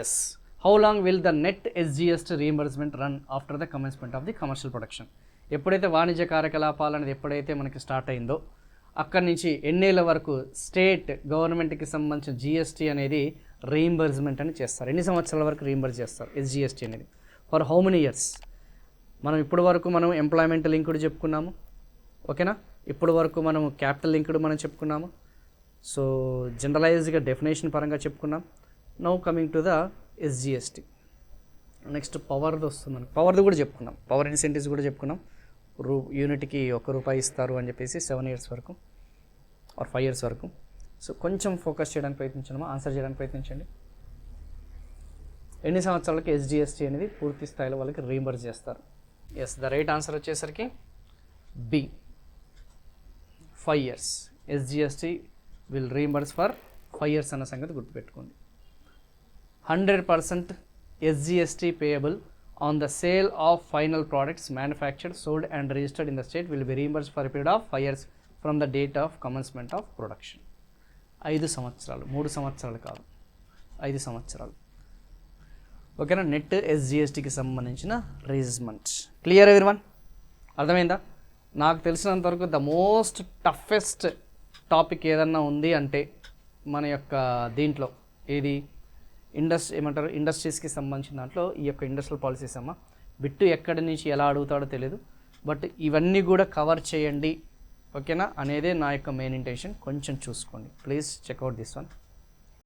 Yes. How long will the net SGST reimbursement run after the commencement of the commercial production? ఎప్పుడైతే వాణిజ్య కార్యకలాపాలు అనేది ఎప్పుడైతే మనకి స్టార్ట్ అయిందో అక్కడి నుంచి ఎన్నేళ్ళ వరకు స్టేట్ గవర్నమెంట్కి సంబంధించిన జిఎస్టీ అనేది రీఎంబర్స్మెంట్ అని చేస్తారు? ఎన్ని సంవత్సరాల వరకు రీఎంబర్స్ చేస్తారు ఎస్జిఎస్టీ అనేది? For how many years? మనం ఇప్పటి వరకు మనం ఎంప్లాయ్మెంట్ లింక్డ్ చెప్పుకున్నాము, ఓకేనా. ఇప్పటి వరకు మనం క్యాపిటల్ లింక్డ్ మనం చెప్పుకున్నాము. సో జనరలైజ్డ్గా డెఫినేషన్ పరంగా చెప్పుకున్నాం. Now coming to the SGST. Next పవర్ది వస్తుంది మనకి. పవర్ది కూడా చెప్పుకున్నాం, పవర్ ఇన్సెంటివ్స్ కూడా చెప్పుకున్నాం. యూనిట్కి ₹1 ఇస్తారు అని చెప్పేసి 7 years వరకు ఆర్ 5 years వరకు. సో కొంచెం ఫోకస్ చేయడానికి ప్రయత్నించడమా, ఆన్సర్ చేయడానికి ప్రయత్నించండి. ఎన్ని సంవత్సరాలకి ఎస్జిఎస్టీ అనేది పూర్తి స్థాయిలో వాళ్ళకి రీఎంబర్స్ చేస్తారు? ఎస్, ద రైట్ ఆన్సర్ వచ్చేసరికి B, 5 years. SGST will reimburse for 5 years అన్న సంగతి గుర్తుపెట్టుకోండి. 100% SGST payable on the sale of final products manufactured, sold and registered in the state will be reimbursed for a period of 5 years from the date of commencement of production. 5 సంవత్సరాలు, 3 సంవత్సరాలు కాదు, 5 సంవత్సరాలు. ఓకేనా. Net ఎస్జిఎస్టీకి సంబంధించిన రీజన్మెంట్ clear everyone? అర్థమైందా? నాకు తెలిసినంతవరకు the most toughest topic ఏదన్నా ఉంది అంటే మన యొక్క దీంట్లో ఏది ఇండస్ట్రీస్కి సంబంధించిన దాంట్లో ఈ యొక్క ఇండస్ట్రియల్ పాలసీస్ అమ్మ. బిట్టు ఎక్కడి నుంచి ఎలా అడుగుతాడో తెలియదు, బట్ ఇవన్నీ కూడా కవర్ చేయండి, ఓకేనా, అనేదే నా యొక్క మెయిన్ ఇంటెన్షన్. కొంచెం చూసుకోండి ప్లీజ్, చెక్అవుట్ దిస్ వన్.